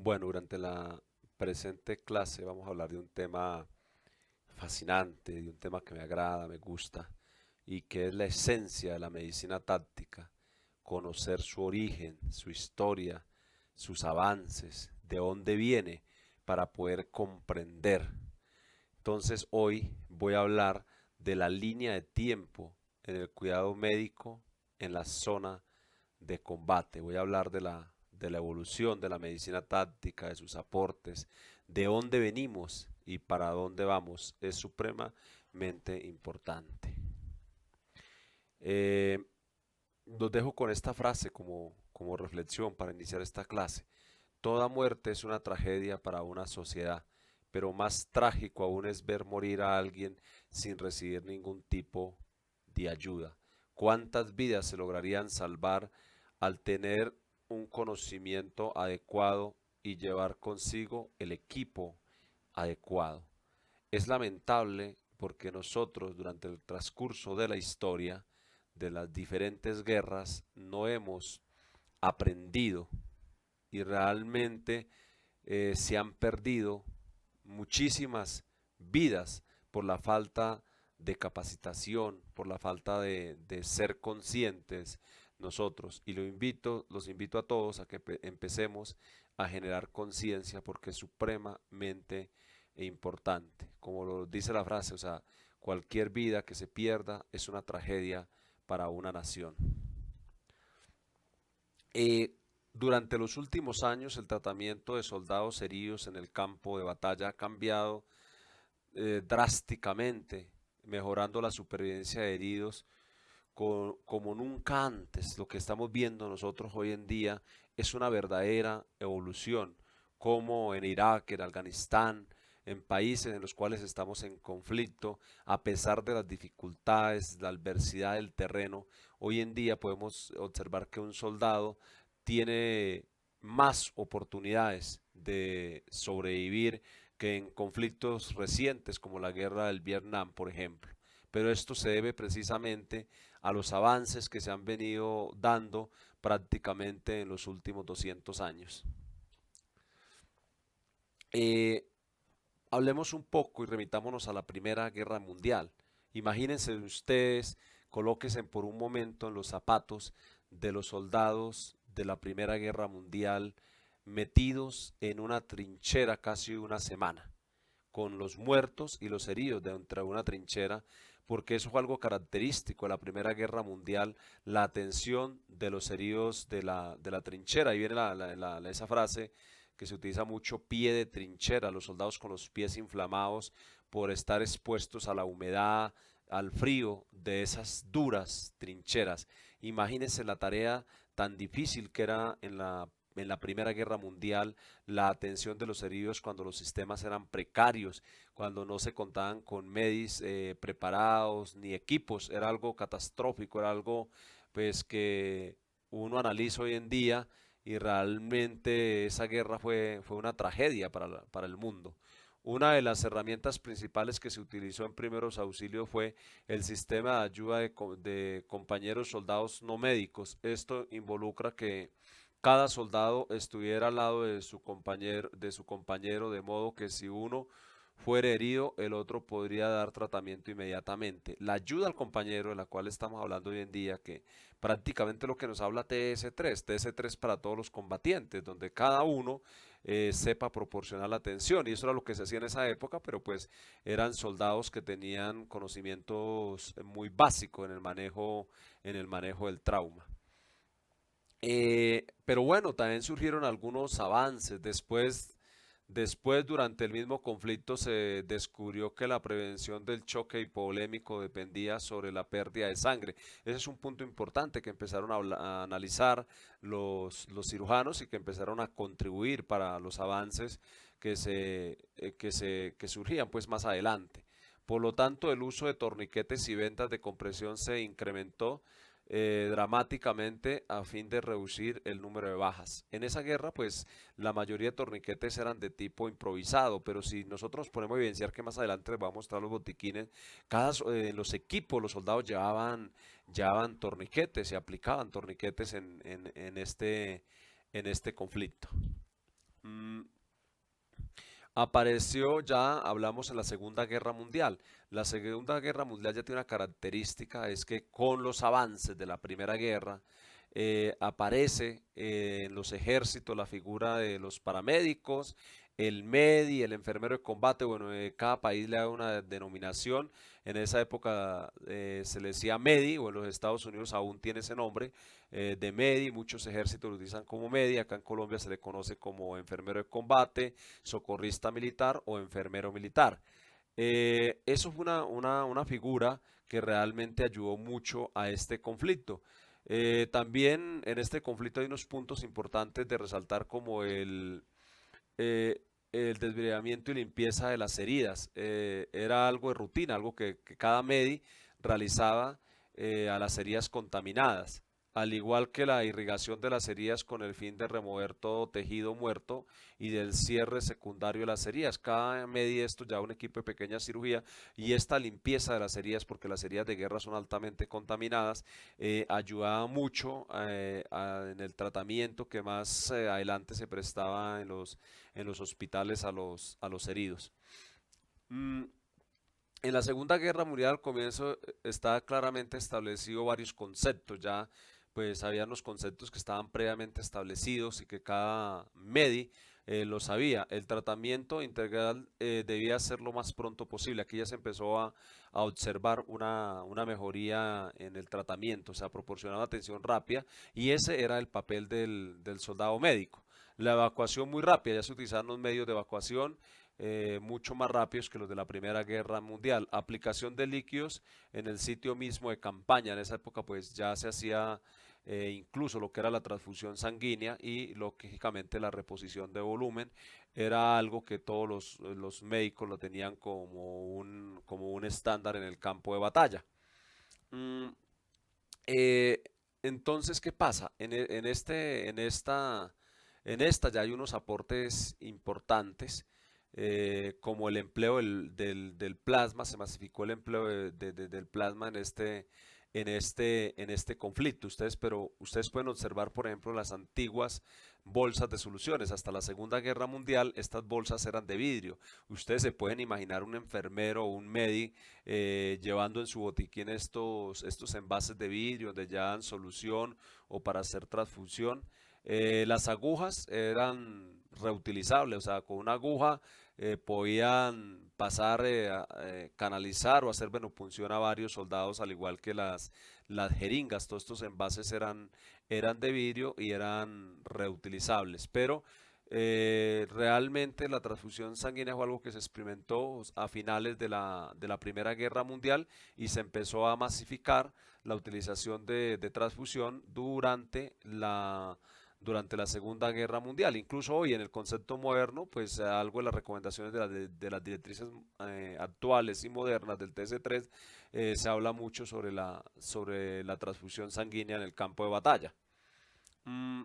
Bueno, durante la presente clase vamos a hablar de un tema fascinante, de un tema que me agrada, me gusta y que es la esencia de la medicina táctica, conocer su origen, su historia, sus avances, de dónde viene para poder comprender. Entonces hoy voy a hablar de la línea de tiempo en el cuidado médico en la zona de combate. Voy a hablar de la evolución de la medicina táctica, de sus aportes, de dónde venimos y para dónde vamos. Es supremamente importante. Eh, los dejo con esta frase como reflexión para iniciar esta clase. Toda muerte es una tragedia para una sociedad, pero más trágico aún es ver morir a alguien sin recibir ningún tipo de ayuda. ¿Cuántas vidas se lograrían salvar al tener un conocimiento adecuado y llevar consigo el equipo adecuado? Es lamentable porque nosotros durante el transcurso de la historia, de las diferentes guerras, no hemos aprendido y realmente se han perdido muchísimas vidas por la falta de capacitación, por la falta de ser conscientes nosotros. Y los invito a todos a que empecemos a generar conciencia porque es supremamente importante. Como lo dice la frase, o sea, cualquier vida que se pierda es una tragedia para una nación. Eh, durante los últimos años, el tratamiento de soldados heridos en el campo de batalla ha cambiado drásticamente, mejorando la supervivencia de heridos como nunca antes. Lo que estamos viendo nosotros hoy en día es una verdadera evolución, como en Irak, en Afganistán, en países en los cuales estamos en conflicto, a pesar de las dificultades, la adversidad del terreno, hoy en día podemos observar que un soldado tiene más oportunidades de sobrevivir que en conflictos recientes como la guerra del Vietnam, por ejemplo. Pero esto se debe precisamente a los avances que se han venido dando prácticamente en los últimos 200 años. Eh, Hablemos un poco y remitámonos a la Primera Guerra Mundial. Imagínense ustedes, colóquense por un momento en los zapatos de los soldados de la Primera Guerra Mundial metidos en una trinchera casi una semana con los muertos y los heridos dentro de una trinchera, porque eso fue algo característico de la Primera Guerra Mundial, la atención de los heridos de la trinchera. Ahí viene esa frase que se utiliza mucho, pie de trinchera, los soldados con los pies inflamados por estar expuestos a la humedad, al frío de esas duras trincheras. Imagínense la tarea tan difícil que era en la Primera Guerra Mundial, la atención de los heridos cuando los sistemas eran precarios, cuando no se contaban con medis preparados ni equipos, era algo catastrófico, era algo pues que uno analiza hoy en día y realmente esa guerra fue una tragedia para el mundo. Una de las herramientas principales que se utilizó en primeros auxilios fue el sistema de ayuda de compañeros soldados no médicos. Esto involucra que cada soldado estuviera al lado de su compañero, de modo que si uno fuera herido, el otro podría dar tratamiento inmediatamente. La ayuda al compañero, de la cual estamos hablando hoy en día, que prácticamente lo que nos habla TS3 para todos los combatientes, donde cada uno sepa proporcionar la atención, y eso era lo que se hacía en esa época, pero pues eran soldados que tenían conocimientos muy básicos en el manejo del trauma. Pero bueno, también surgieron algunos avances. Después, durante el mismo conflicto, se descubrió que la prevención del choque hipovolémico dependía sobre la pérdida de sangre. Ese es un punto importante que empezaron a analizar los cirujanos y que empezaron a contribuir para los avances que surgían pues más adelante. Por lo tanto, el uso de torniquetes y vendas de compresión se incrementó dramáticamente a fin de reducir el número de bajas. En esa guerra, pues la mayoría de torniquetes eran de tipo improvisado, pero si nosotros ponemos a evidenciar que más adelante les voy a mostrar los botiquines, los equipos, los soldados llevaban torniquetes y aplicaban torniquetes en este conflicto. Mm, Apareció, ya hablamos en la Segunda Guerra Mundial. La Segunda Guerra Mundial ya tiene una característica, es que con los avances de la Primera Guerra aparece en los ejércitos la figura de los paramédicos, el MEDI, el enfermero de combate. Bueno, cada país le da una denominación. En esa época se le decía MEDI, o en los Estados Unidos aún tiene ese nombre de MEDI. Muchos ejércitos lo utilizan como MEDI. Acá en Colombia se le conoce como enfermero de combate, socorrista militar o enfermero militar. Eso fue una figura que realmente ayudó mucho a este conflicto. También en este conflicto hay unos puntos importantes de resaltar como eh, el desbridamiento y limpieza de las heridas. Era algo de rutina, algo que cada Medi realizaba a las heridas contaminadas, al igual que la irrigación de las heridas con el fin de remover todo tejido muerto y del cierre secundario de las heridas. Cada Medi esto ya un equipo de pequeña cirugía, y esta limpieza de las heridas, porque las heridas de guerra son altamente contaminadas, ayudaba mucho en el tratamiento que más adelante se prestaba en los hospitales a los heridos. Mm, en la Segunda Guerra Mundial al comienzo está claramente establecido varios conceptos, ya pues habían los conceptos que estaban previamente establecidos y que cada MEDI lo sabía. El tratamiento integral debía ser lo más pronto posible. Aquí ya se empezó a observar una mejoría en el tratamiento, o sea, proporcionaba atención rápida, y ese era el papel del soldado médico. La evacuación muy rápida, ya se utilizaban los medios de evacuación mucho más rápidos que los de la Primera Guerra Mundial. Aplicación de líquidos en el sitio mismo de campaña. En esa época pues ya se hacía incluso lo que era la transfusión sanguínea, y lógicamente la reposición de volumen era algo que todos los médicos lo tenían como un estándar en el campo de batalla. Mm, eh, entonces, ¿qué pasa? En esta ya hay unos aportes importantes, como el empleo del plasma. Se masificó el empleo del plasma en este conflicto. Pero ustedes pueden observar, por ejemplo, las antiguas bolsas de soluciones. Hasta la Segunda Guerra Mundial, estas bolsas eran de vidrio. Ustedes se pueden imaginar un enfermero o un médico llevando en su botiquín estos envases de vidrio donde ya dan solución o para hacer transfusión. Las agujas eran reutilizables, o sea, con una aguja podían pasar, canalizar o hacer venopunción a varios soldados, al igual que las jeringas. Todos estos envases eran de vidrio y eran reutilizables, pero realmente la transfusión sanguínea fue algo que se experimentó a finales de la Primera Guerra Mundial, y se empezó a masificar la utilización de transfusión durante la Segunda Guerra Mundial. Incluso hoy en el concepto moderno, pues algo de las recomendaciones de las directrices actuales y modernas del TC3, se habla mucho sobre la transfusión sanguínea en el campo de batalla. Mm,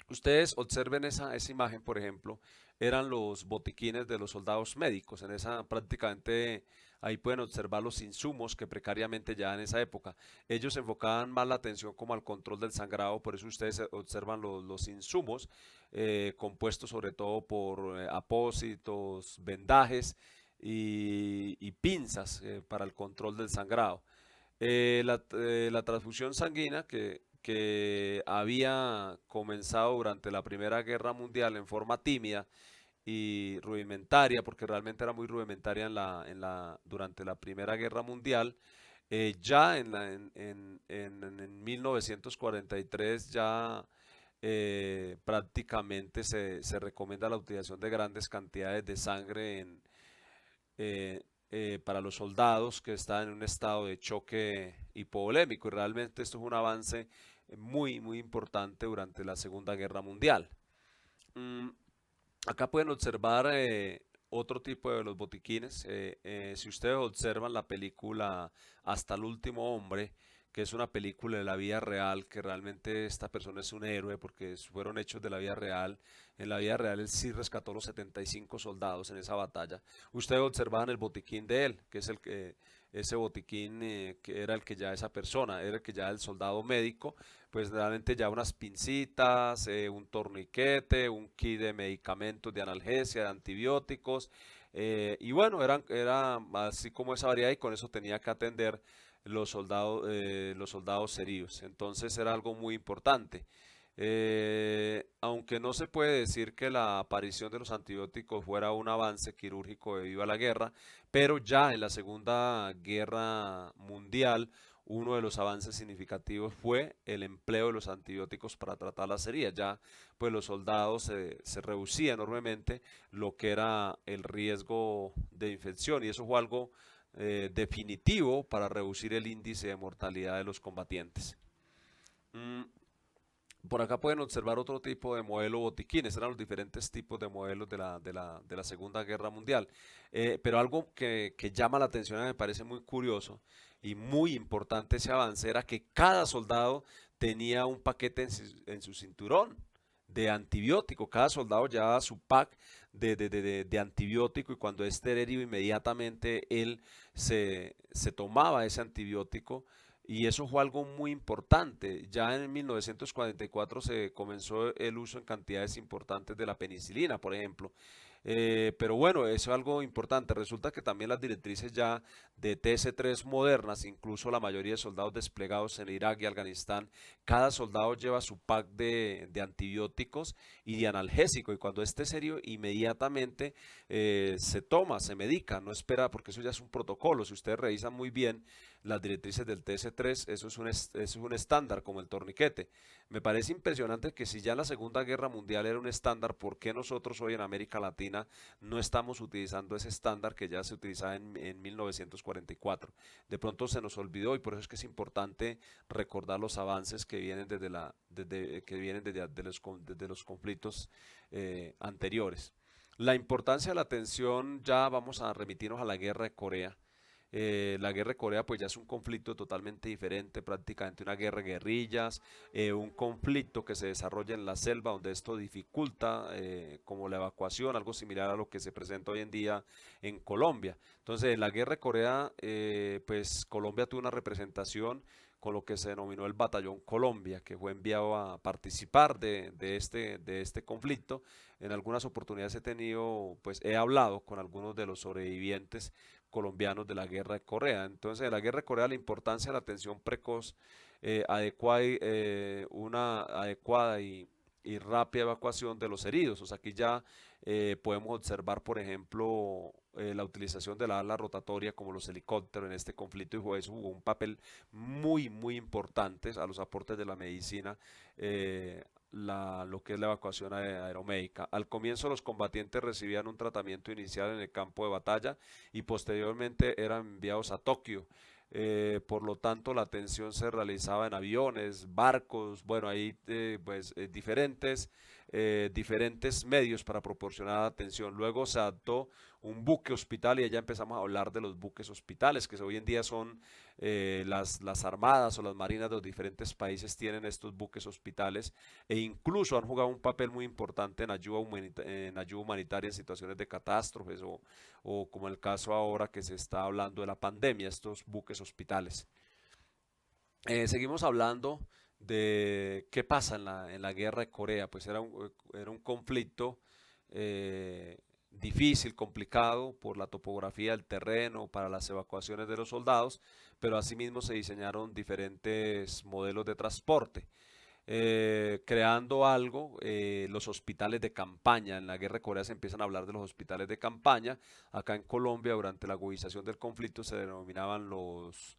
Ustedes observen esa imagen, por ejemplo, eran los botiquines de los soldados médicos. En esa prácticamente ahí pueden observar los insumos que precariamente ya en esa época. Ellos enfocaban más la atención como al control del sangrado, por eso ustedes observan los insumos compuestos sobre todo por apósitos, vendajes y pinzas para el control del sangrado. La transfusión sanguínea que había comenzado durante la Primera Guerra Mundial en forma tímida y rudimentaria, porque realmente era muy rudimentaria durante la Primera Guerra Mundial, ya en 1943 ya prácticamente se recomienda la utilización de grandes cantidades de sangre para los soldados que están en un estado de choque hipovolémico, y realmente esto es un avance muy, muy importante durante la Segunda Guerra Mundial. Mm, Acá pueden observar otro tipo de los botiquines. Si ustedes observan la película Hasta el último hombre, que es una película de la vida real, que realmente esta persona es un héroe porque fueron hechos de la vida real. En la vida real él sí rescató los 75 soldados en esa batalla. Ustedes observan el botiquín de él, que es ese botiquín que era el que ya esa persona, era el que ya el soldado médico, pues realmente ya unas pincitas, un torniquete, un kit de medicamentos de analgesia, de antibióticos, y bueno, era así como esa variedad y con eso tenía que atender los soldados heridos. Entonces era algo muy importante. Aunque no se puede decir que la aparición de los antibióticos fuera un avance quirúrgico debido a la guerra, pero ya en la Segunda Guerra Mundial uno de los avances significativos fue el empleo de los antibióticos para tratar las heridas. Ya pues los soldados se reducía enormemente lo que era el riesgo de infección y eso fue algo definitivo para reducir el índice de mortalidad de los combatientes. Mm, por acá pueden observar otro tipo de modelo botiquines, eran los diferentes tipos de modelos de la Segunda Guerra Mundial. Pero algo que llama la atención y me parece muy curioso y muy importante ese avance era que cada soldado tenía un paquete en su cinturón de antibiótico. Cada soldado llevaba su pack de antibiótico y cuando este era herido inmediatamente él se tomaba ese antibiótico y eso fue algo muy importante. Ya en 1944 se comenzó el uso en cantidades importantes de la penicilina, por ejemplo. Pero bueno, eso es algo importante. Resulta que también las directrices ya de TS3 modernas, incluso la mayoría de soldados desplegados en Irak y Afganistán, cada soldado lleva su pack de antibióticos y de analgésico. Y cuando esté serio, inmediatamente se toma, se medica, no espera, porque eso ya es un protocolo. Si ustedes revisan muy bien las directrices del TS3, eso es un estándar como el torniquete. Me parece impresionante que si ya la Segunda Guerra Mundial era un estándar, ¿por qué nosotros hoy en América Latina no estamos utilizando ese estándar que ya se utilizaba en 1944? De pronto se nos olvidó y por eso es que es importante recordar los avances que vienen que vienen desde los conflictos anteriores. La importancia de la atención, ya vamos a remitirnos a la guerra de Corea. La guerra de Corea pues ya es un conflicto totalmente diferente, prácticamente una guerra de guerrillas, un conflicto que se desarrolla en la selva donde esto dificulta como la evacuación, algo similar a lo que se presenta hoy en día en Colombia. Entonces en la guerra de Corea pues Colombia tuvo una representación con lo que se denominó el Batallón Colombia, que fue enviado a participar de este conflicto. En algunas oportunidades he hablado con algunos de los sobrevivientes colombianos de la guerra de Corea. Entonces, de la guerra de Corea, la importancia de la atención precoz, una adecuada y rápida evacuación de los heridos. O sea, aquí ya podemos observar, por ejemplo, la utilización de la ala rotatoria como los helicópteros en este conflicto y eso jugó un papel muy, muy importante a los aportes de la medicina. Lo que es la evacuación aeromédica. Al comienzo los combatientes recibían un tratamiento inicial en el campo de batalla y posteriormente eran enviados a Tokio. Por lo tanto, la atención se realizaba en aviones, barcos, bueno, hay diferentes medios para proporcionar atención. Luego se adaptó un buque hospital y ya empezamos a hablar de los buques hospitales, que hoy en día son las armadas o las marinas de los diferentes países tienen estos buques hospitales e incluso han jugado un papel muy importante en ayuda humanitaria en situaciones de catástrofes o como el caso ahora que se está hablando de la pandemia, estos buques hospitales. Seguimos hablando de qué pasa en la guerra de Corea, pues era un conflicto difícil, complicado por la topografía del terreno, para las evacuaciones de los soldados, pero asimismo se diseñaron diferentes modelos de transporte creando algo, los hospitales de campaña. En la guerra de Corea se empiezan a hablar de los hospitales de campaña. Acá en Colombia, durante la agudización del conflicto, se denominaban los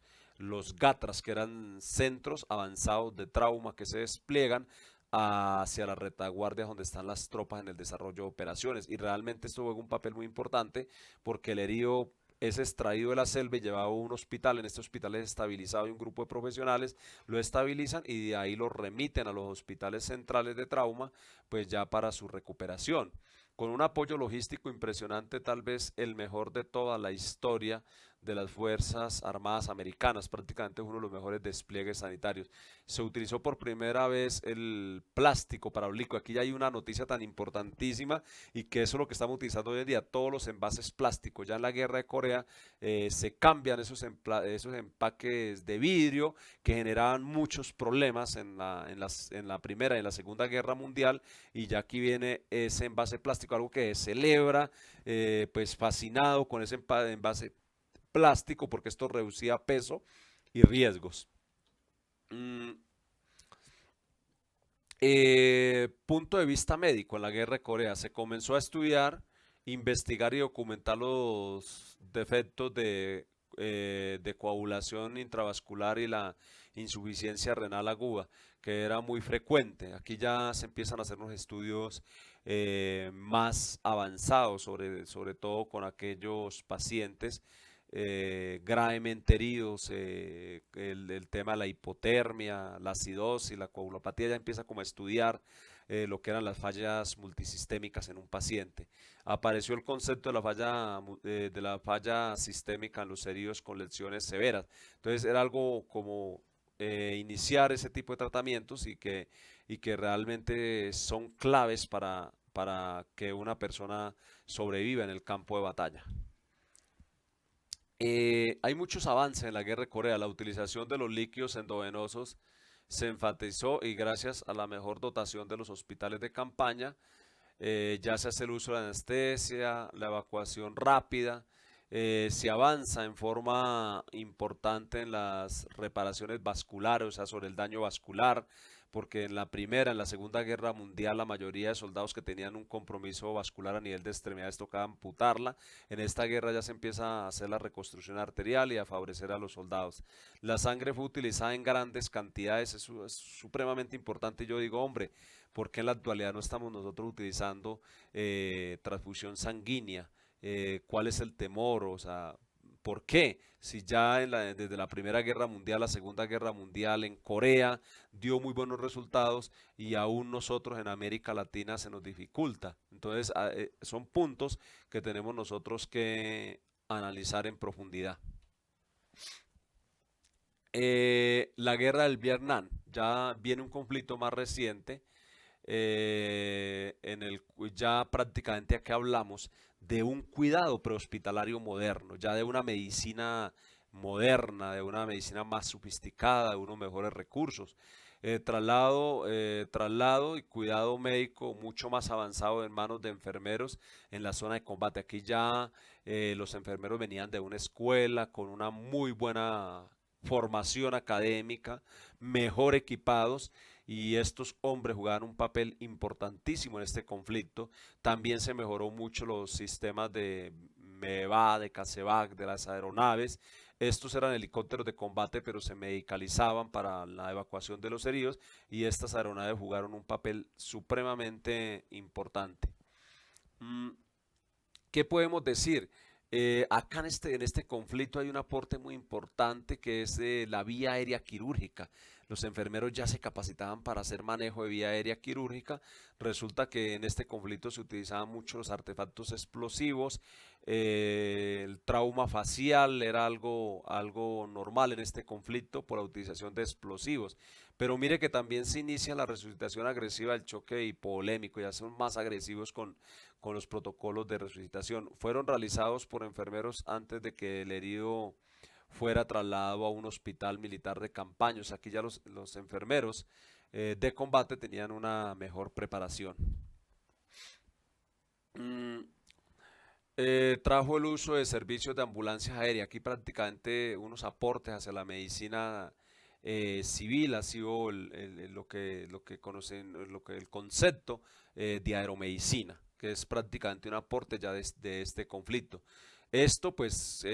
GATRAS, que eran centros avanzados de trauma que se despliegan hacia las retaguardias donde están las tropas en el desarrollo de operaciones. Y realmente esto juega un papel muy importante porque el herido es extraído de la selva y llevado a un hospital. En este hospital es estabilizado y un grupo de profesionales lo estabilizan y de ahí lo remiten a los hospitales centrales de trauma, pues ya para su recuperación. Con un apoyo logístico impresionante, tal vez el mejor de toda la historia de las Fuerzas Armadas Americanas, prácticamente es uno de los mejores despliegues sanitarios. Se utilizó por primera vez el plástico para los líquidos. Aquí ya hay una noticia tan importantísima y que eso es lo que estamos utilizando hoy en día, todos los envases plásticos. Ya en la guerra de Corea se cambian esos empaques de vidrio que generaban muchos problemas en la Primera y en la Segunda Guerra Mundial, y ya aquí viene ese envase plástico, algo que celebra, pues fascinado con ese envase plástico porque esto reducía peso y riesgos. Mm, Punto de vista médico en la guerra de Corea, se comenzó a estudiar, investigar y documentar los defectos de coagulación intravascular y la insuficiencia renal aguda, que era muy frecuente. Aquí ya se empiezan a hacer unos estudios más avanzados, sobre todo con aquellos pacientes gravemente heridos, el tema de la hipotermia, la acidosis, la coagulopatía, ya empieza como a estudiar lo que eran las fallas multisistémicas en un paciente. Apareció el concepto de la falla sistémica en los heridos con lesiones severas. Entonces era algo como iniciar ese tipo de tratamientos y que realmente son claves para que una persona sobreviva en el campo de batalla. Hay muchos avances en la guerra de Corea. La utilización de los líquidos endovenosos se enfatizó, y gracias a la mejor dotación de los hospitales de campaña, ya se hace el uso de anestesia, la evacuación rápida, se avanza en forma importante en las reparaciones vasculares, o sea, sobre el daño vascular, porque en la Primera, en la Segunda Guerra Mundial, la mayoría de soldados que tenían un compromiso vascular a nivel de extremidades tocaba amputarla. En esta guerra ya se empieza a hacer la reconstrucción arterial y a favorecer a los soldados. La sangre fue utilizada en grandes cantidades, eso es supremamente importante. Y yo digo, hombre, ¿por qué en la actualidad no estamos nosotros utilizando transfusión sanguínea? ¿Cuál es el temor? O sea, ¿por qué? Si ya desde la Primera Guerra Mundial, la Segunda Guerra Mundial, en Corea dio muy buenos resultados y aún nosotros en América Latina se nos dificulta. Entonces, son puntos que tenemos nosotros que analizar en profundidad. La guerra del Vietnam, ya viene un conflicto más reciente ya prácticamente aquí hablamos de un cuidado prehospitalario moderno, ya de una medicina moderna, de una medicina más sofisticada, de unos mejores recursos. Traslado y cuidado médico mucho más avanzado en manos de enfermeros en la zona de combate. Aquí ya los enfermeros venían de una escuela con una muy buena formación académica, mejor equipados, y estos hombres jugaban un papel importantísimo en este conflicto. También se mejoró mucho los sistemas de MEVA, de CASEVAC, de las aeronaves. Estos eran helicópteros de combate, pero se medicalizaban para la evacuación de los heridos, y estas aeronaves jugaron un papel supremamente importante. Mm, ¿Qué podemos decir? Acá en este conflicto hay un aporte muy importante que es la vía aérea quirúrgica. Los enfermeros ya se capacitaban para hacer manejo de vía aérea quirúrgica. Resulta que en este conflicto se utilizaban mucho los artefactos explosivos. El trauma facial era algo normal en este conflicto por la utilización de explosivos. Pero mire que también se inicia la resucitación agresiva del choque hipovolémico, ya son más agresivos con los protocolos de resucitación. Fueron realizados por enfermeros antes de que el herido fuera trasladado a un hospital militar de campaña. O sea, aquí ya los enfermeros de combate tenían una mejor preparación. Mm, Trajo el uso de servicios de ambulancias aéreas. Aquí prácticamente unos aportes hacia la medicina civil ha sido lo que conocen, el concepto de aeromedicina, que es prácticamente un aporte ya de este conflicto. Esto pues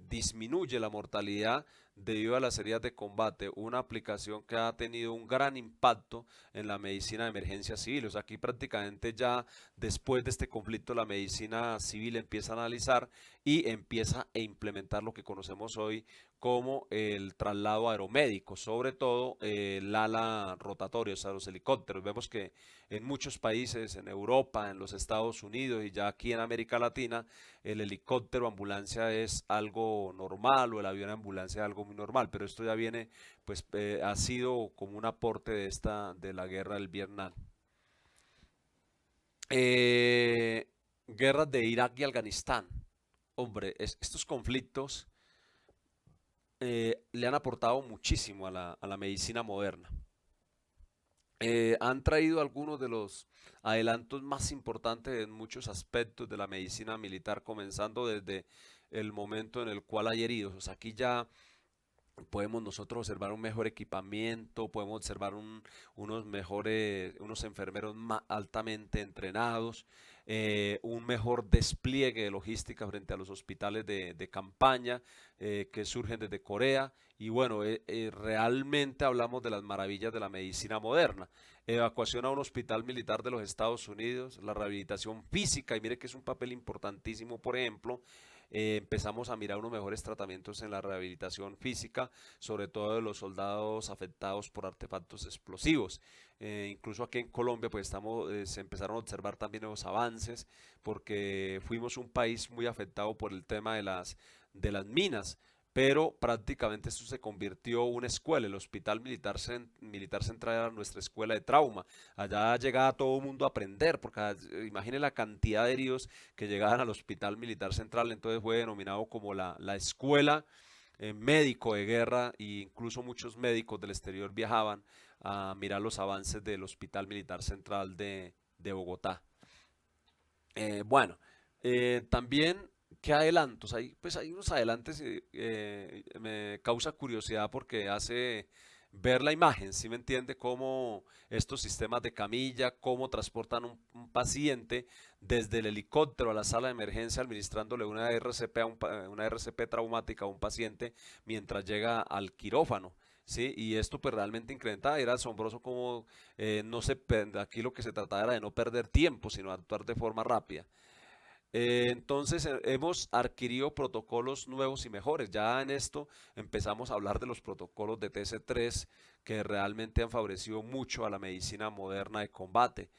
disminuye la mortalidad debido a las heridas de combate, una aplicación que ha tenido un gran impacto en la medicina de emergencia civil. O sea, aquí prácticamente ya después de este conflicto la medicina civil empieza a analizar y empieza a implementar lo que conocemos hoy como el traslado aeromédico, sobre todo el ala rotatoria, o sea, los helicópteros. Vemos que en muchos países, en Europa, en los Estados Unidos y ya aquí en América Latina, el helicóptero ambulancia es algo normal o el avión ambulancia es algo muy normal, pero esto ya viene, pues ha sido como un aporte de de la guerra del Vietnam. Guerras de Irak y Afganistán. Hombre, estos conflictos le han aportado muchísimo a a la medicina moderna. Han traído algunos de los adelantos más importantes en muchos aspectos de la medicina militar, comenzando desde el momento en el cual hay heridos. O sea, aquí ya podemos nosotros observar un mejor equipamiento, podemos observar unos enfermeros altamente entrenados, un mejor despliegue de logística frente a los hospitales de campaña que surgen desde Corea. Y bueno, realmente hablamos de las maravillas de la medicina moderna. Evacuación a un hospital militar de los Estados Unidos, la rehabilitación física, y mire que es un papel importantísimo, por ejemplo, empezamos a mirar unos mejores tratamientos en la rehabilitación física, sobre todo de los soldados afectados por artefactos explosivos. Incluso aquí en Colombia pues se empezaron a observar también nuevos avances porque fuimos un país muy afectado por el tema de de las minas. Pero prácticamente esto se convirtió en una escuela. El Hospital Militar Central era nuestra escuela de trauma. Allá llegaba todo el mundo a aprender, porque imagine la cantidad de heridos que llegaban al Hospital Militar Central. Entonces fue denominado como la escuela médico de guerra, e incluso muchos médicos del exterior viajaban a mirar los avances del Hospital Militar Central de Bogotá. Bueno, también, ¿qué adelantos? Pues hay unos adelantos, me causa curiosidad porque hace ver la imagen, ¿sí me entiende? Cómo estos sistemas de camilla, cómo transportan un paciente desde el helicóptero a la sala de emergencia administrándole una RCP, una RCP traumática a un paciente mientras llega al quirófano. Sí, y esto pues realmente incrementaba, era asombroso como no se, aquí lo que se trataba era de no perder tiempo, sino actuar de forma rápida. Entonces hemos adquirido protocolos nuevos y mejores. Ya en esto empezamos a hablar de los protocolos de TC3 que realmente han favorecido mucho a la medicina moderna de combate.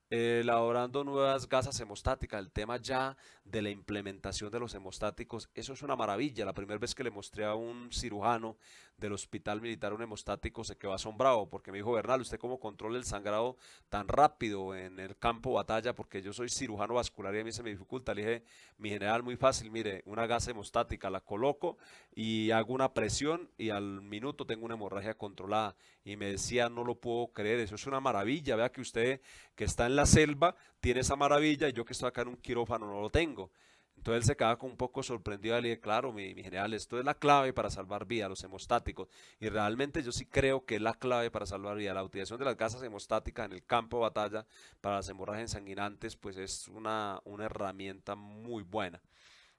Elaborando nuevas gasas hemostáticas, el tema ya de la implementación de los hemostáticos, eso es una maravilla. La primera vez que le mostré a un cirujano del hospital militar un hemostático se quedó asombrado porque me dijo: Bernal, ¿usted cómo controla el sangrado tan rápido en el campo de batalla? Porque yo soy cirujano vascular y a mí se me dificulta. Le dije: mi general, muy fácil, mire, una gasa hemostática la coloco y hago una presión y al minuto tengo una hemorragia controlada. Y me decía: no lo puedo creer, eso es una maravilla, vea que usted que está en la selva tiene esa maravilla y yo que estoy acá en un quirófano no lo tengo. Entonces él se quedaba con un poco sorprendido y le dije: claro, mi general, esto es la clave para salvar vidas, los hemostáticos. Y realmente yo sí creo que es la clave para salvar vidas. La utilización de las gasas hemostáticas en el campo de batalla para las hemorragias sanguinantes, pues es una herramienta muy buena.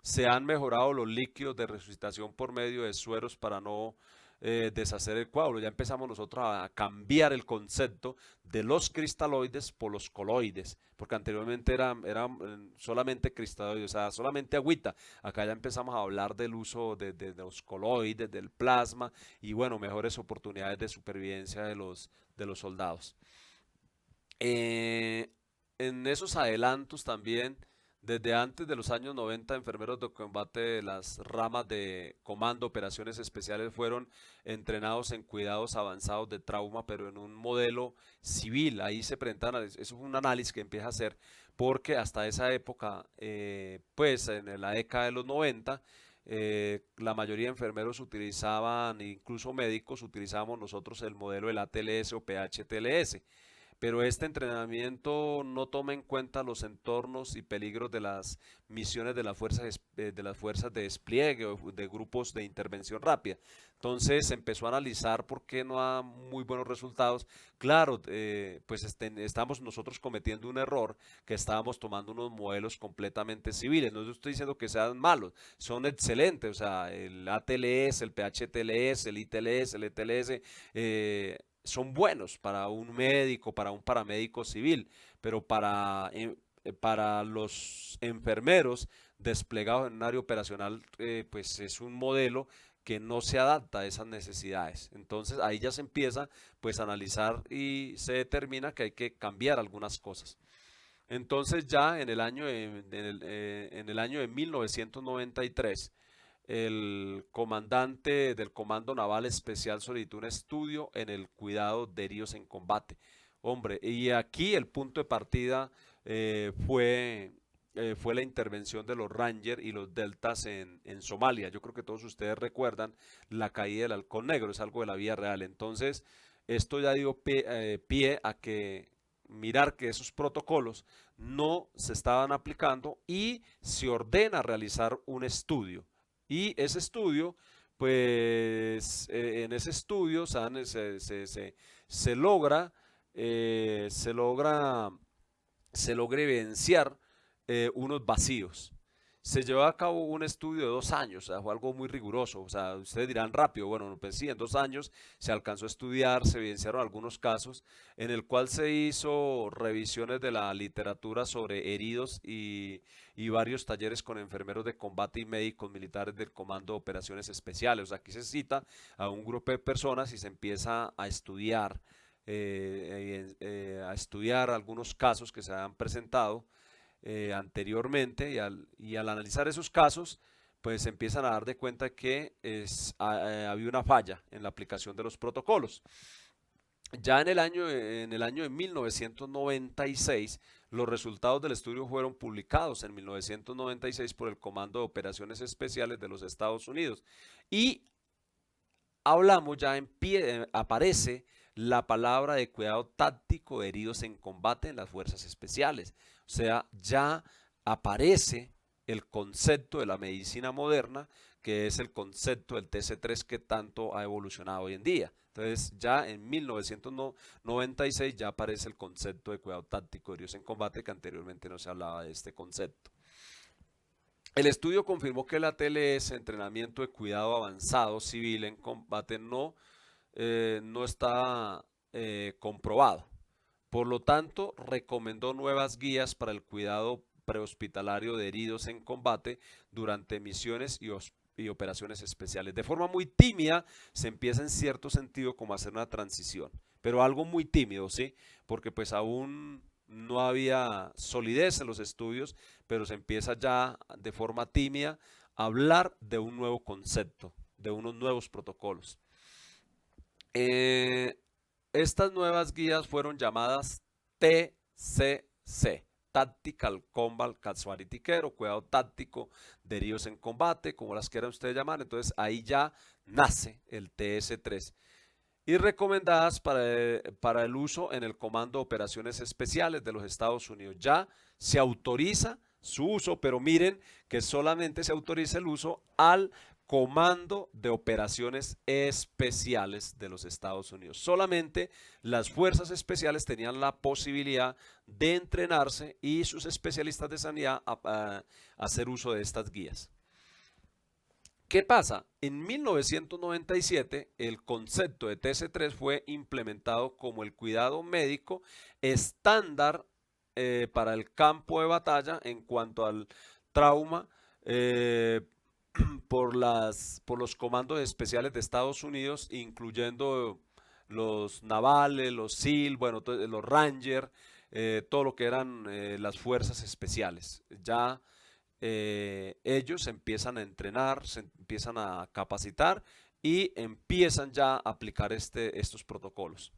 Se han mejorado los líquidos de resucitación por medio de sueros para no deshacer el coágulo. Ya empezamos nosotros a cambiar el concepto de los cristaloides por los coloides, porque anteriormente eran solamente cristaloides, o sea, solamente agüita. Acá ya empezamos a hablar del uso de los coloides, del plasma y bueno, mejores oportunidades de supervivencia de los soldados. Eh, en esos adelantos también, desde antes de los años 90, enfermeros de combate de las ramas de comando, operaciones especiales, fueron entrenados en cuidados avanzados de trauma, pero en un modelo civil. Ahí se presentan, eso es un análisis que empieza a hacer, porque hasta esa época, pues en la década de los 90, la mayoría de enfermeros utilizaban, incluso médicos, utilizábamos nosotros el modelo del ATLS o PHTLS. pero este entrenamiento no toma en cuenta los entornos y peligros de las misiones de las fuerzas de despliegue o de grupos de intervención rápida. Entonces empezó a analizar por qué no da muy buenos resultados. Claro, pues estamos nosotros cometiendo un error que estábamos tomando unos modelos completamente civiles. No estoy diciendo que sean malos, son excelentes. O sea, el ATLS, el PHTLS, el ITLS, el ETLS, son buenos para un médico, para un paramédico civil, pero para los enfermeros desplegados en un área operacional, pues es un modelo que no se adapta a esas necesidades. Entonces ahí ya se empieza pues a analizar y se determina que hay que cambiar algunas cosas. Entonces ya en el año de 1993, el comandante del Comando Naval Especial solicitó un estudio en el cuidado de heridos en combate. Hombre, y aquí el punto de partida fue la intervención de los Rangers y los Deltas en Somalia. Yo creo que todos ustedes recuerdan la caída del Halcón Negro, es algo de la vida real. Entonces, esto ya dio pie a que mirar que esos protocolos no se estaban aplicando y se ordena realizar un estudio. Y ese estudio, pues en ese estudio se logra, se logra se logre evidenciar unos vacíos. Se llevó a cabo un estudio de 2 años, o sea, fue algo muy riguroso. O sea, ustedes dirán rápido, bueno, pues sí, en 2 años se alcanzó a estudiar, se evidenciaron algunos casos en el cual se hizo revisiones de la literatura sobre heridos y varios talleres con enfermeros de combate y médicos militares del Comando de Operaciones Especiales. O sea, aquí se cita a un grupo de personas y se empieza a estudiar algunos casos que se han presentado anteriormente y al analizar esos casos, pues se empiezan a dar de cuenta que había una falla en la aplicación de los protocolos. Ya en el año de 1996, los resultados del estudio fueron publicados en 1996 por el Comando de Operaciones Especiales de los Estados Unidos. Y hablamos ya aparece la palabra de cuidado táctico de heridos en combate en las fuerzas especiales. O sea, ya aparece el concepto de la medicina moderna, que es el concepto del TC3 que tanto ha evolucionado hoy en día. Entonces, ya en 1996 ya aparece el concepto de cuidado táctico de heridos en combate, que anteriormente no se hablaba de este concepto. El estudio confirmó que la TLS, entrenamiento de cuidado avanzado civil en combate, no está comprobado. Por lo tanto, recomendó nuevas guías para el cuidado prehospitalario de heridos en combate durante misiones y operaciones especiales. De forma muy tímida se empieza en cierto sentido como a hacer una transición, pero algo muy tímido, ¿sí? Porque pues aún no había solidez en los estudios, pero se empieza ya de forma tímida a hablar de un nuevo concepto, de unos nuevos protocolos. Eh, Estas nuevas guías fueron llamadas TCC, Tactical Combat Casualty Care, o cuidado táctico de heridos en combate, como las quieran ustedes llamar. Entonces ahí ya nace el TS3 y recomendadas para el uso en el Comando de Operaciones Especiales de los Estados Unidos. Ya se autoriza su uso, pero miren que solamente se autoriza el uso al Comando de Operaciones Especiales de los Estados Unidos. Solamente las fuerzas especiales tenían la posibilidad de entrenarse y sus especialistas de sanidad a hacer uso de estas guías. ¿Qué pasa? En 1997 el concepto de TC3 fue implementado como el cuidado médico estándar para el campo de batalla en cuanto al trauma eh, por los comandos especiales de Estados Unidos, incluyendo los navales, los SEAL, bueno, los Rangers, todo lo que eran las fuerzas especiales. Ya ellos se empiezan a entrenar, se empiezan a capacitar y empiezan ya a aplicar estos protocolos.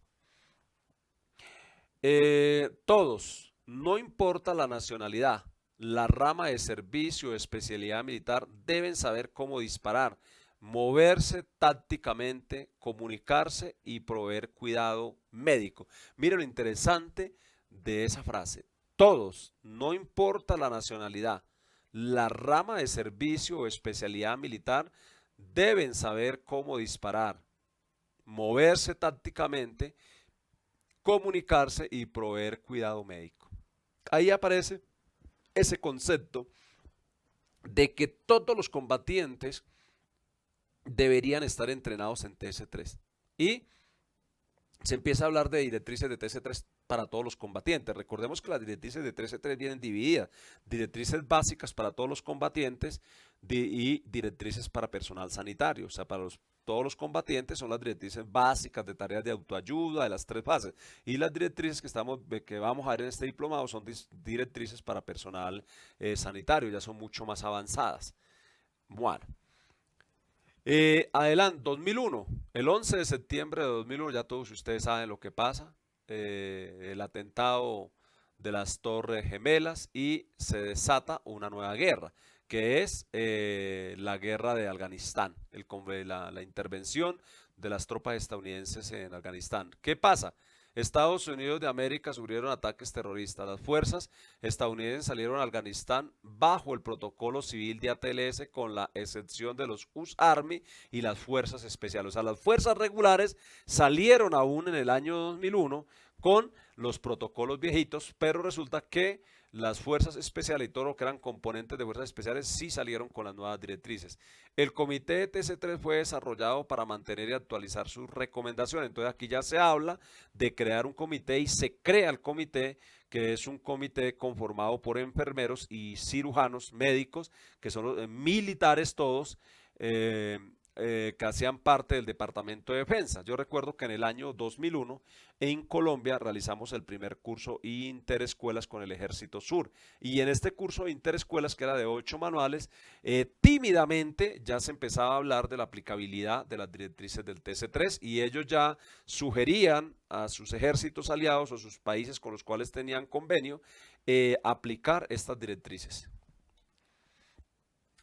Todos, no importa la nacionalidad, la rama de servicio o especialidad militar, deben saber cómo disparar, moverse tácticamente, comunicarse y proveer cuidado médico. Mire lo interesante de esa frase. Todos, no importa la nacionalidad, la rama de servicio o especialidad militar, deben saber cómo disparar, moverse tácticamente, comunicarse y proveer cuidado médico. Ahí aparece ese concepto de que todos los combatientes deberían estar entrenados en TS3. Y se empieza a hablar de directrices de TS3 para todos los combatientes. Recordemos que las directrices de TS3 vienen divididas. Directrices básicas para todos los combatientes y directrices para personal sanitario. O sea, para todos los combatientes son las directrices básicas de tareas de autoayuda de las 3 fases. Y las directrices que vamos a ver en este diplomado son directrices para personal sanitario. Ya son mucho más avanzadas. Bueno. Adelante, 2001, el 11 de septiembre de 2001, ya todos ustedes saben lo que pasa, el atentado de las Torres Gemelas y se desata una nueva guerra, que es la guerra de Afganistán, la intervención de las tropas estadounidenses en Afganistán. ¿Qué pasa? Estados Unidos de América sufrieron ataques terroristas. Las fuerzas estadounidenses salieron a Afganistán bajo el protocolo civil de ATLS con la excepción de los US Army y las fuerzas especiales. O sea, las fuerzas regulares salieron aún en el año 2001 con los protocolos viejitos, pero resulta que las fuerzas especiales y todo lo que eran componentes de fuerzas especiales sí salieron con las nuevas directrices. El comité de TC3 fue desarrollado para mantener y actualizar sus recomendaciones. Entonces aquí ya se habla de crear un comité y se crea el comité, que es un comité conformado por enfermeros y cirujanos médicos, que son militares todos, que hacían parte del Departamento de Defensa. Yo recuerdo que en el año 2001 en Colombia realizamos el primer curso interescuelas con el Ejército Sur y en este curso interescuelas, que era de 8 manuales, tímidamente ya se empezaba a hablar de la aplicabilidad de las directrices del TC3 y ellos ya sugerían a sus ejércitos aliados o sus países con los cuales tenían convenio aplicar estas directrices.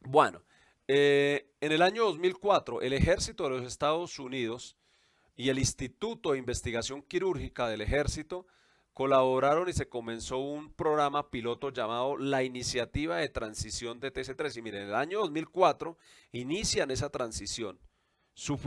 Bueno, en el año 2004, el Ejército de los Estados Unidos y el Instituto de Investigación Quirúrgica del Ejército colaboraron y se comenzó un programa piloto llamado la Iniciativa de Transición de TC3. Y miren, en el año 2004 inician esa transición. Su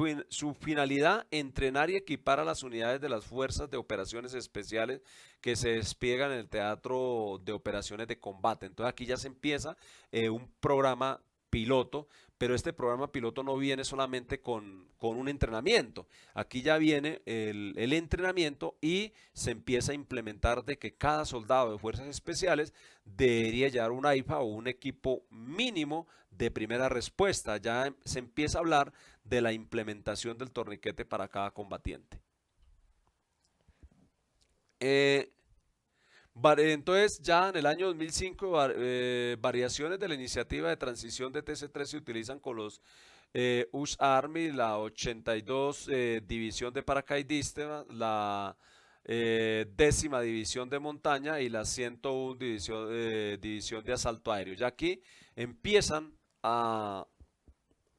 finalidad, entrenar y equipar a las unidades de las Fuerzas de Operaciones Especiales que se despliegan en el teatro de operaciones de combate. Entonces aquí ya se empieza un programa piloto, pero este programa piloto no viene solamente con un entrenamiento. Aquí ya viene el entrenamiento y se empieza a implementar de que cada soldado de fuerzas especiales debería llevar un AIFA o un equipo mínimo de primera respuesta. Ya se empieza a hablar de la implementación del torniquete para cada combatiente. Entonces ya en el año 2005 variaciones de la iniciativa de transición de TC3 se utilizan con los US Army, la 82 División de Paracaidistas, la 10ª División de Montaña y la 101 División de Asalto Aéreo. Ya aquí empiezan a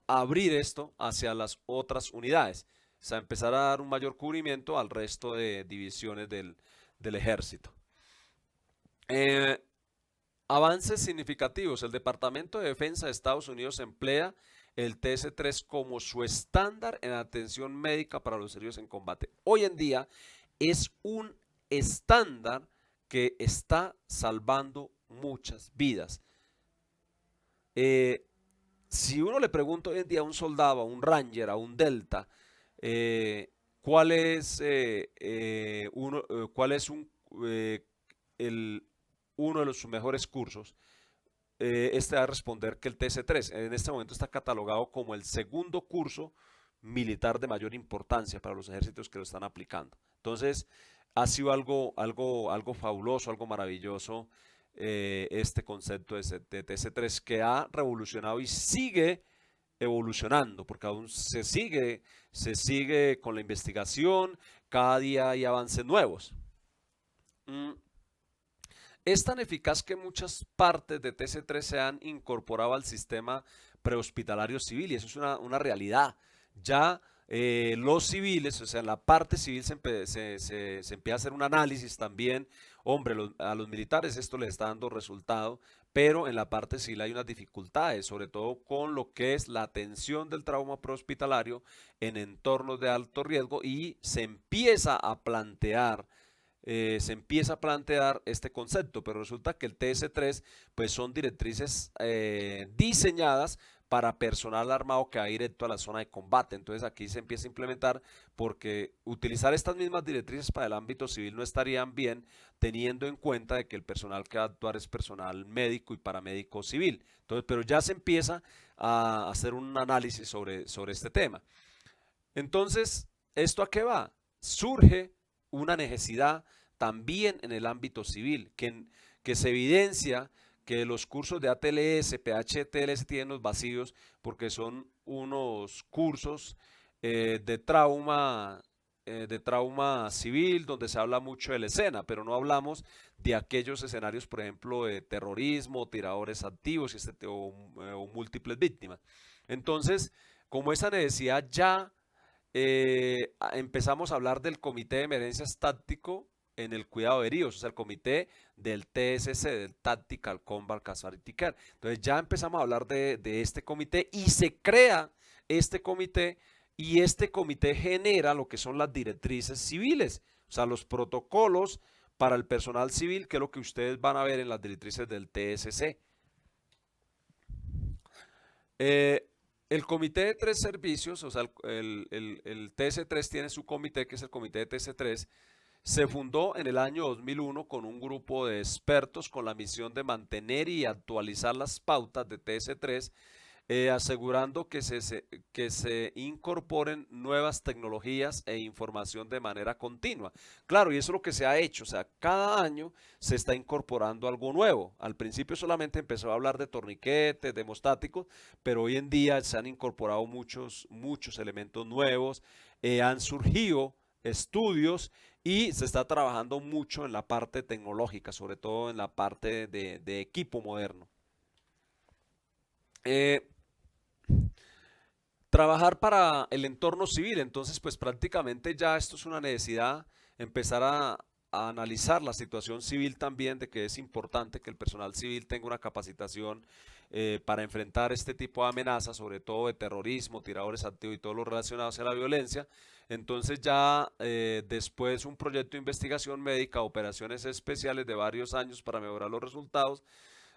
abrir esto hacia las otras unidades, o sea, empezar a dar un mayor cubrimiento al resto de divisiones del ejército. Avances significativos. El Departamento de Defensa de Estados Unidos emplea el TS3 como su estándar en atención médica para los heridos en combate. Hoy en día es un estándar que está salvando muchas vidas. Si uno le pregunta hoy en día a un soldado, a un ranger, a un delta, ¿cuál es, uno de sus mejores cursos? Este va a responder que el TC3 en este momento está catalogado como el segundo curso militar de mayor importancia para los ejércitos que lo están aplicando. Entonces, ha sido algo fabuloso, algo maravilloso este concepto de TC3 que ha revolucionado y sigue evolucionando, porque aún se sigue con la investigación, cada día hay avances nuevos. Es tan eficaz que muchas partes de TC3 se han incorporado al sistema prehospitalario civil y eso es una realidad. Ya los civiles, o sea, en la parte civil se empieza a hacer un análisis también. Hombre, a los militares esto les está dando resultado, pero en la parte civil hay unas dificultades, sobre todo con lo que es la atención del trauma prehospitalario en entornos de alto riesgo y se empieza a plantear este concepto, pero resulta que el TS3 pues son directrices diseñadas para personal armado que va directo a la zona de combate. Entonces aquí se empieza a implementar porque utilizar estas mismas directrices para el ámbito civil no estarían bien teniendo en cuenta de que el personal que va a actuar es personal médico y paramédico civil. Entonces, pero ya se empieza a hacer un análisis sobre este tema. Entonces, ¿esto a qué va? Surge una necesidad también en el ámbito civil, que se evidencia que los cursos de ATLS, PHTLS tienen los vacíos porque son unos cursos de trauma civil donde se habla mucho de la escena, pero no hablamos de aquellos escenarios, por ejemplo, de terrorismo, tiradores activos o múltiples víctimas. Entonces, como esa necesidad ya empezamos a hablar del Comité de Emergencias Táctico en el cuidado de heridos, o sea, el comité del TSC, del Tactical Combat Casualty Care. Entonces ya empezamos a hablar de este comité y se crea este comité y este comité genera lo que son las directrices civiles, o sea, los protocolos para el personal civil, que es lo que ustedes van a ver en las directrices del TSC. Eh, el comité de tres servicios, o sea, el TS3 tiene su comité, que es el comité de TS3, se fundó en el año 2001 con un grupo de expertos con la misión de mantener y actualizar las pautas de TS3 asegurando que se incorporen nuevas tecnologías e información de manera continua. Claro, y eso es lo que se ha hecho, o sea, cada año se está incorporando algo nuevo. Al principio solamente empezó a hablar de torniquetes, de hemostáticos, pero hoy en día se han incorporado muchos elementos nuevos, han surgido estudios y se está trabajando mucho en la parte tecnológica, sobre todo en la parte de equipo moderno. Eh, Trabajar para el entorno civil, entonces pues prácticamente ya esto es una necesidad, empezar a analizar la situación civil también, de que es importante que el personal civil tenga una capacitación para enfrentar este tipo de amenazas, sobre todo de terrorismo, tiradores activos y todo lo relacionado a la violencia. Entonces ya después un proyecto de investigación médica, operaciones especiales de varios años para mejorar los resultados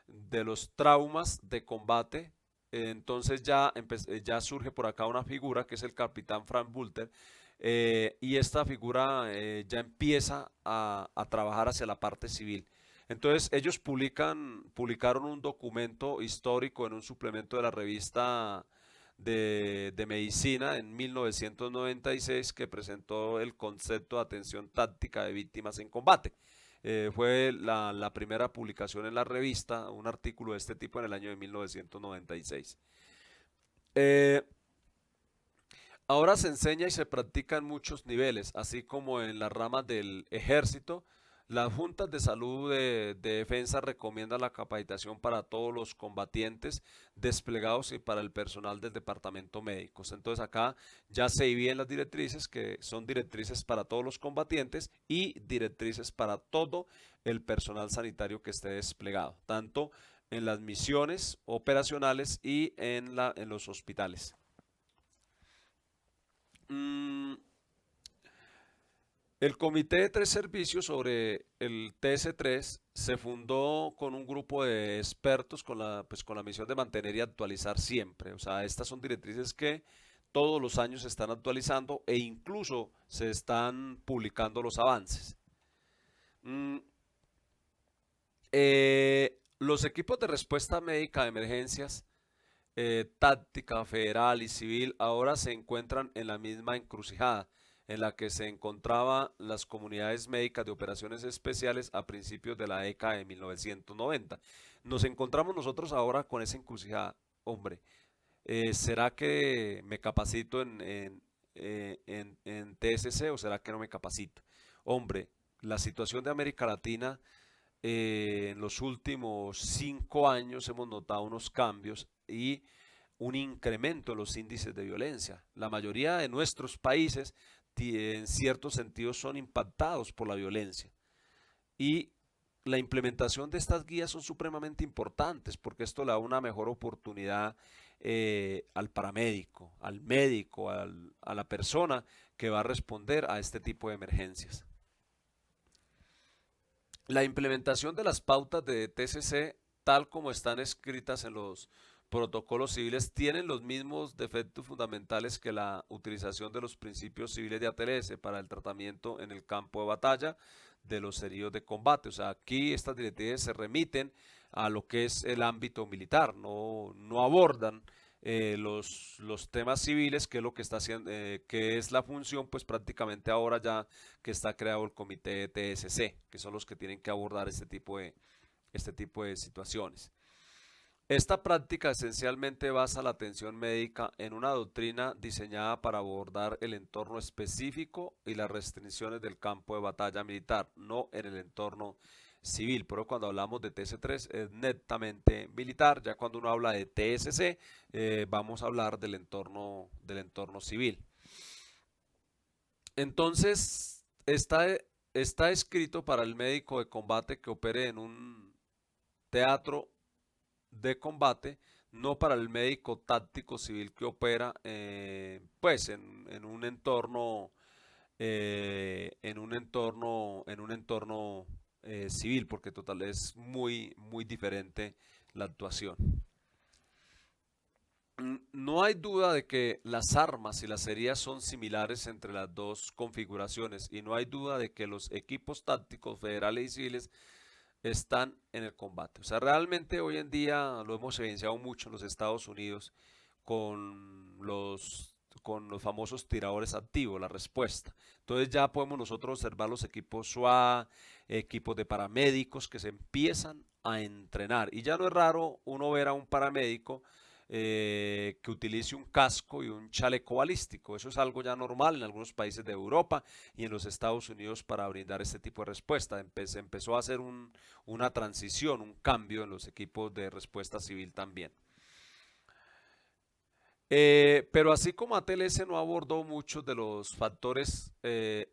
de los traumas de combate. Entonces ya surge por acá una figura que es el capitán Frank Bulter y esta figura ya empieza a trabajar hacia la parte civil. Entonces ellos publicaron un documento histórico en un suplemento de la revista de medicina en 1996 que presentó el concepto de atención táctica de víctimas en combate. Fue la primera publicación en la revista, un artículo de este tipo en el año de 1996. Eh, Ahora se enseña y se practica en muchos niveles, así como en las ramas del ejército. Las juntas de salud de defensa recomiendan la capacitación para todos los combatientes desplegados y para el personal del departamento médico. Entonces acá ya se dividen las directrices, que son directrices para todos los combatientes y directrices para todo el personal sanitario que esté desplegado, tanto en las misiones operacionales y en los hospitales. Mm, el Comité de Tres Servicios sobre el TS3 se fundó con un grupo de expertos con la misión de mantener y actualizar siempre. O sea, estas son directrices que todos los años se están actualizando e incluso se están publicando los avances. Mm, los equipos de respuesta médica de emergencias táctica, federal y civil ahora se encuentran en la misma encrucijada en la que se encontraban las comunidades médicas de operaciones especiales a principios de la década de 1990. Nos encontramos nosotros ahora con esa encrucijada. Hombre, ¿será que me capacito en TSC o será que no me capacito? Hombre, la situación de América Latina en los últimos 5 años hemos notado unos cambios y un incremento en los índices de violencia. La mayoría de nuestros países, en ciertos sentidos, son impactados por la violencia. Y la implementación de estas guías son supremamente importantes porque esto le da una mejor oportunidad al paramédico, al médico, a la persona que va a responder a este tipo de emergencias. La implementación de las pautas de TCC, tal como están escritas en los protocolos civiles, tienen los mismos defectos fundamentales que la utilización de los principios civiles de ATLS para el tratamiento en el campo de batalla de los heridos de combate. O sea, aquí estas directrices se remiten a lo que es el ámbito militar, no abordan los temas civiles, que es lo que está haciendo, que es la función, pues prácticamente ahora ya que está creado el comité de TSC, que son los que tienen que abordar este tipo de situaciones. Esta práctica esencialmente basa la atención médica en una doctrina diseñada para abordar el entorno específico y las restricciones del campo de batalla militar, no en el entorno civil. Pero cuando hablamos de TS3 es netamente militar. Ya cuando uno habla de TSC, vamos a hablar del entorno civil. Entonces, está escrito para el médico de combate que opere en un teatro de combate, no para el médico táctico civil que opera pues en un entorno civil, porque total es muy diferente la actuación. No hay duda de que las armas y las heridas son similares entre las dos configuraciones y no hay duda de que los equipos tácticos federales y civiles están en el combate. O sea, realmente hoy en día lo hemos evidenciado mucho en los Estados Unidos con los famosos tiradores activos, la respuesta. Entonces ya podemos nosotros observar los equipos SWAT, equipos de paramédicos que se empiezan a entrenar. Y ya no es raro uno ver a un paramédico que utilice un casco y un chaleco balístico. Eso es algo ya normal en algunos países de Europa y en los Estados Unidos para brindar este tipo de respuesta. Empezó a hacer una transición, un cambio en los equipos de respuesta civil también. Pero así como ATLS no abordó muchos de los factores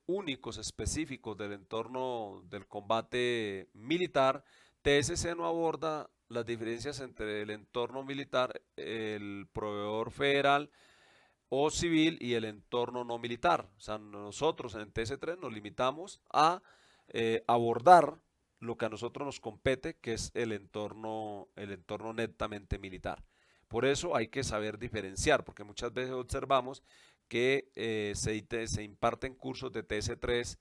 únicos, específicos del entorno del combate militar, TSC no aborda las diferencias entre el entorno militar, el proveedor federal o civil y el entorno no militar. O sea, nosotros en TS3 nos limitamos a abordar lo que a nosotros nos compete, que es el entorno netamente militar. Por eso hay que saber diferenciar, porque muchas veces observamos que se imparten cursos de TS3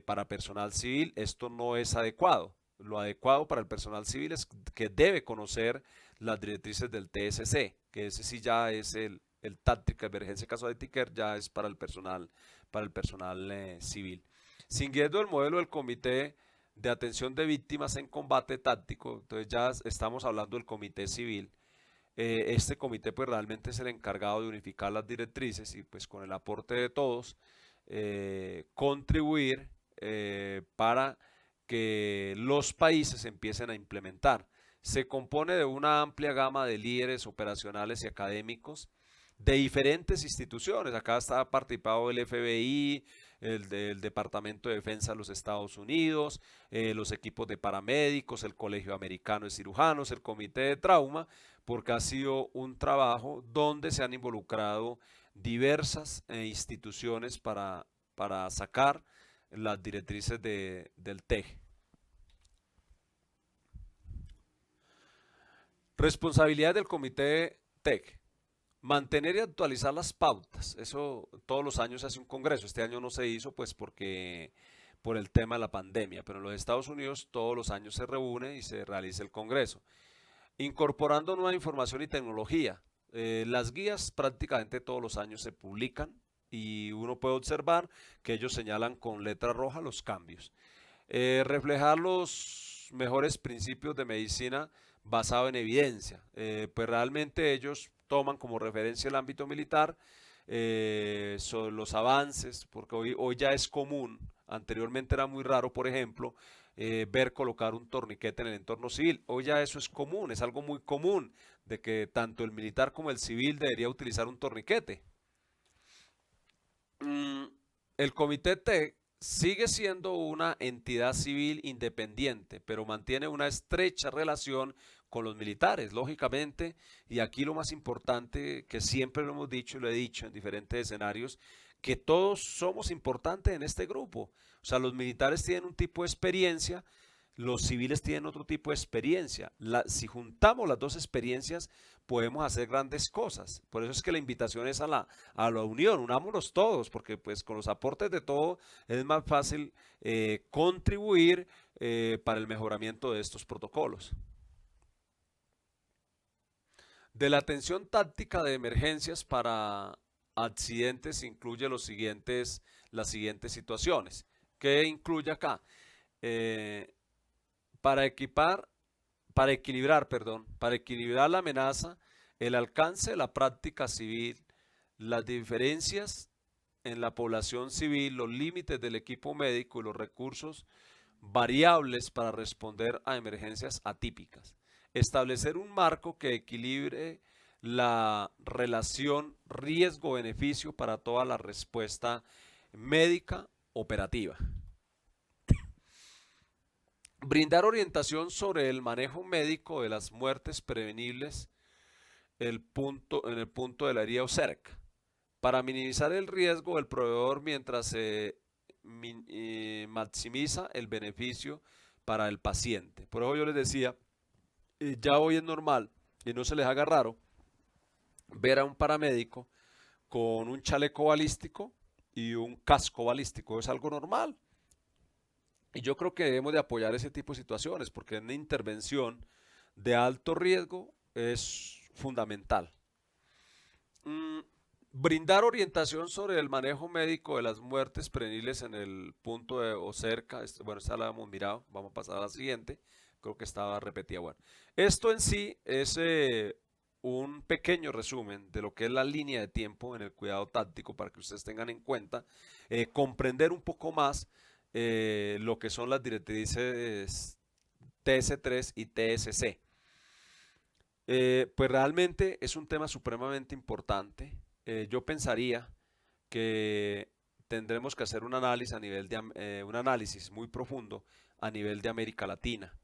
para personal civil. Esto no es adecuado. Lo adecuado para el personal civil es que debe conocer las directrices del TSC, que ese sí ya es el táctica de emergencia caso de ticker, ya es para el personal civil. Siguiendo el modelo del comité de atención de víctimas en combate táctico, entonces ya estamos hablando del comité civil. Este comité pues realmente es el encargado de unificar las directrices y pues con el aporte de todos contribuir para que los países empiecen a implementar. Se compone de una amplia gama de líderes operacionales y académicos de diferentes instituciones. Acá está participado el FBI, el del Departamento de Defensa de los Estados Unidos, los equipos de paramédicos, el Colegio Americano de Cirujanos, el Comité de Trauma, porque ha sido un trabajo donde se han involucrado diversas instituciones para sacar las directrices del TEG. Responsabilidad del Comité TEG. Mantener y actualizar las pautas. Eso todos los años se hace un congreso. Este año no se hizo pues porque por el tema de la pandemia, pero en los Estados Unidos todos los años se reúne y se realiza el congreso. Incorporando nueva información y tecnología. Las guías prácticamente todos los años se publican y uno puede observar que ellos señalan con letra roja los cambios. Reflejar los mejores principios de medicina basado en evidencia. Pues realmente ellos toman como referencia el ámbito militar, sobre los avances, porque hoy ya es común, anteriormente era muy raro, por ejemplo, ver colocar un torniquete en el entorno civil. Hoy ya eso es común, es algo muy común, de que tanto el militar como el civil debería utilizar un torniquete. Mm, el Comité T sigue siendo una entidad civil independiente, pero mantiene una estrecha relación con los militares, lógicamente, y aquí lo más importante, que siempre lo hemos dicho y lo he dicho en diferentes escenarios, que todos somos importantes en este grupo. O sea, los militares tienen un tipo de experiencia, los civiles tienen otro tipo de experiencia. Si juntamos las dos experiencias, podemos hacer grandes cosas. Por eso es que la invitación es a la unión, unámonos todos, porque pues con los aportes de todo es más fácil contribuir para el mejoramiento de estos protocolos. De la atención táctica de emergencias para accidentes incluye las siguientes situaciones. ¿Qué incluye acá? Eh, para equipar, para equilibrar la amenaza, el alcance de la práctica civil, las diferencias en la población civil, los límites del equipo médico y los recursos variables para responder a emergencias atípicas. Establecer un marco que equilibre la relación riesgo-beneficio para toda la respuesta médica operativa. Brindar orientación sobre el manejo médico de las muertes prevenibles en el punto de la herida o cerca. Para minimizar el riesgo del proveedor mientras se maximiza el beneficio para el paciente. Por eso yo les decía, ya hoy es normal y no se les haga raro ver a un paramédico con un chaleco balístico y un casco balístico. Es algo normal. Y yo creo que debemos de apoyar ese tipo de situaciones porque una intervención de alto riesgo es fundamental. Mm, brindar orientación sobre el manejo médico de las muertes prevenibles en el punto de, o cerca. Bueno, esta la hemos mirado. Vamos a pasar a la siguiente. Creo que estaba repetida. Bueno, esto en sí es un pequeño resumen de lo que es la línea de tiempo en el cuidado táctico para que ustedes tengan en cuenta, comprender un poco más lo que son las directrices TS3 y TSC. Pues realmente es un tema supremamente importante. Yo pensaría que tendremos que hacer un análisis un análisis muy profundo a nivel de América Latina.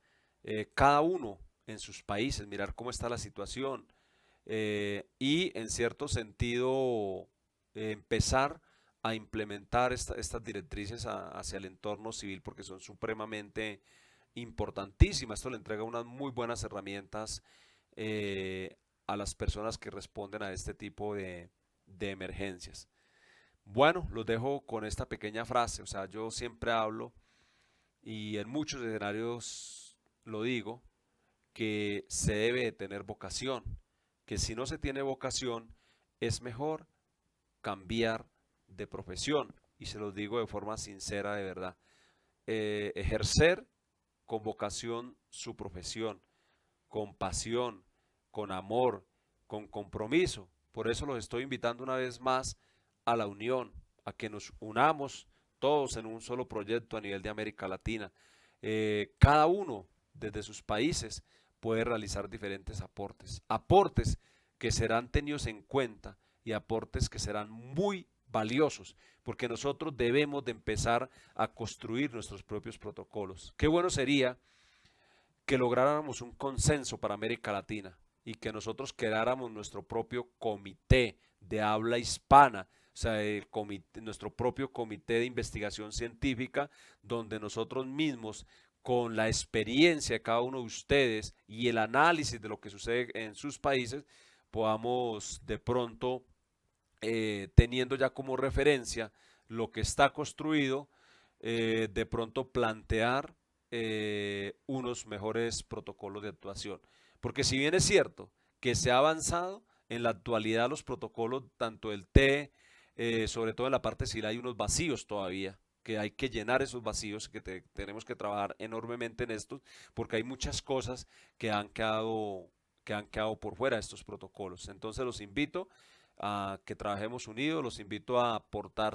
Cada uno en sus países, mirar cómo está la situación y en cierto sentido empezar a implementar estas directrices hacia el entorno civil porque son supremamente importantísimas. Esto le entrega unas muy buenas herramientas eh, a las personas que responden a este tipo de emergencias. Bueno, los dejo con esta pequeña frase. O sea, yo siempre hablo y en muchos escenarios lo digo, que se debe de tener vocación, que si no se tiene vocación es mejor cambiar de profesión. Y se los digo de forma sincera, de verdad. Ejercer con vocación su profesión, con pasión, con amor, con compromiso. Por eso los estoy invitando una vez más a la unión, a que nos unamos todos en un solo proyecto a nivel de América Latina. Cada uno desde sus países puede realizar diferentes aportes, aportes que serán tenidos en cuenta y aportes que serán muy valiosos, porque nosotros debemos de empezar a construir nuestros propios protocolos. Qué bueno sería que lográramos un consenso para América Latina y que nosotros creáramos nuestro propio comité de habla hispana, o sea, nuestro propio comité de investigación científica, donde nosotros mismos, con la experiencia de cada uno de ustedes y el análisis de lo que sucede en sus países, podamos de pronto, teniendo ya como referencia lo que está construido, de pronto plantear unos mejores protocolos de actuación. Porque si bien es cierto que se ha avanzado, en la actualidad los protocolos, tanto el T, sobre todo en la parte civil, hay unos vacíos todavía, que hay que llenar esos vacíos, que tenemos que trabajar enormemente en estos, porque hay muchas cosas que han quedado por fuera de estos protocolos. Entonces los invito a que trabajemos unidos, los invito a aportar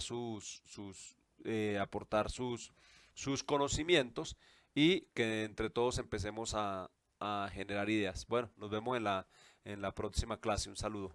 aportar sus conocimientos y que entre todos empecemos a generar ideas. Bueno, nos vemos en la próxima clase. Un saludo.